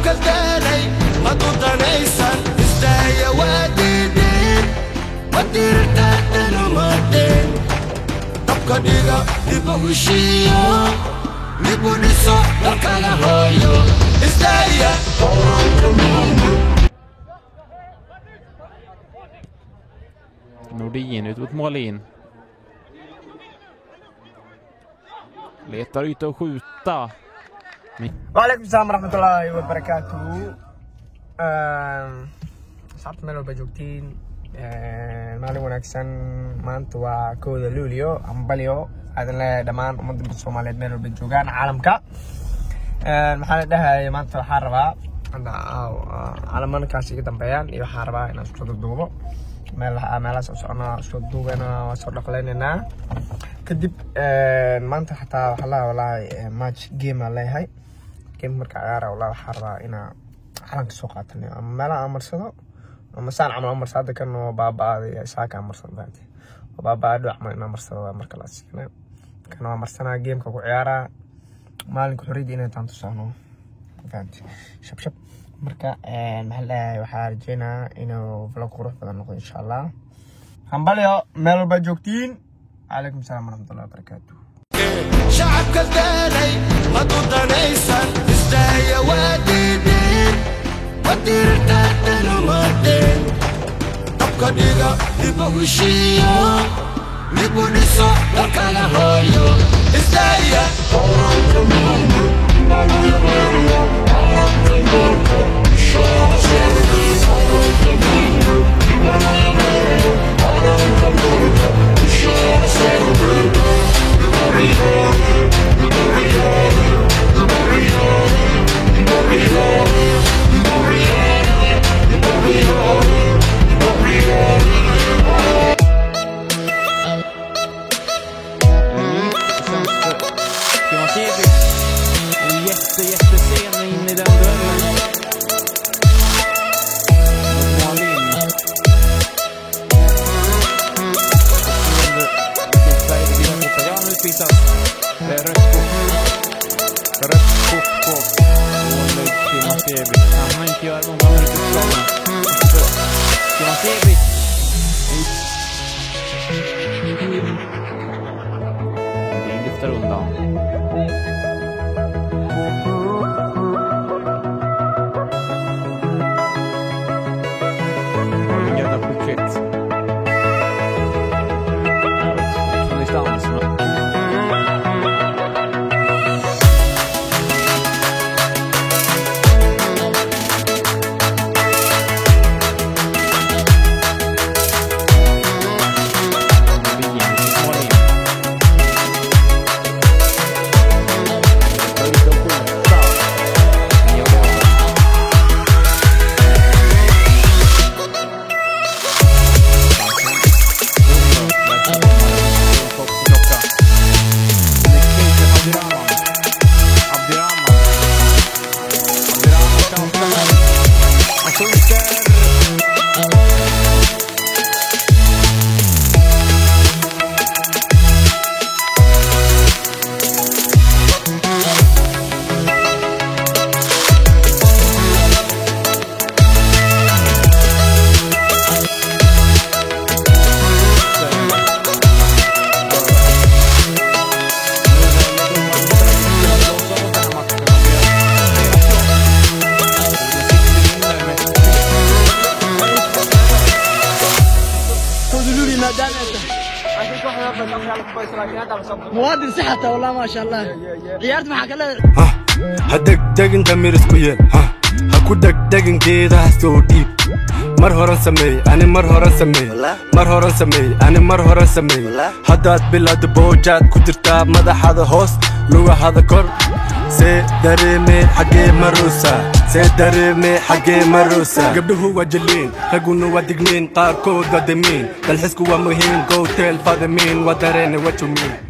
كالدالي مضوطة نيسان استايا واديدين ودير تاتن ومدين تبقى ديغا ديبوشيو نبونيسو نركالا هويو استايا Nordin ut mot målin. Letar yta och skjuta. Waalaikumsalam warahmatullahi wabarakatuh. Saabta meel walba joogtiin. Maalin wanaagsan. Maanta waa 1 Luulyo ambalyo aadan le dhamaan ummadda Soomaaliyeed meel walba joogaan caalamka. Maxaa la dhahay maanta waxaan rabaa calamankaas iga dambeeyaan iyo waxaan rabaa inaan isku duubo meelahaas oo socona isku duubana soo dhaqleynaa kadib maanta xataa waxa walahi match game aan leeyahay game marka ciyaar walahi waxaan rabaa inaan calanka soo qaatano ama meelaha amarsado ama saan camal amarsado kan oo baabaaday saaka amarsado baanti oo baabaado camal inaan amarsado marka la siina kan oo amarsana game ka ku ciyaara maalinka xoriyada inay taanto saano baanti shab marka maxaa waxaa rajeynaa inuu vlog qurux badan noqdo insha Allah hambalyo meel walba joogtiin عليكم السلام ورحمة الله وبركاته. شعب كالدالي مضوطة نيسان استايا واديدين ودير تاتن ومدين تبقى ديغا ديبوشيو نبونيسو نركالا هويو استايا Jättesena in i den dörren. Malin. Ja, nu spisas. Det är rött kort på målet till Matevich. Han har inte gjort någon annan utslagen. Till Matevich. Det lyfter undan. مواد صحته والله ما شاء الله عيارت معك الله هدك دقن تميرس كويل هكو دقن كده هستودي مرهورا سمي أنا مرهورا سمي أنا مرهورا سمي هدات بلاد بوجات كترتا مدى هذا هوس لغة هذا كور سيدرمي حقي مروسا قبله وجلين هقولوا ودقنين قاركو قدمين الحسكو ومهين قوتيل فاضمين ودارين وتشومين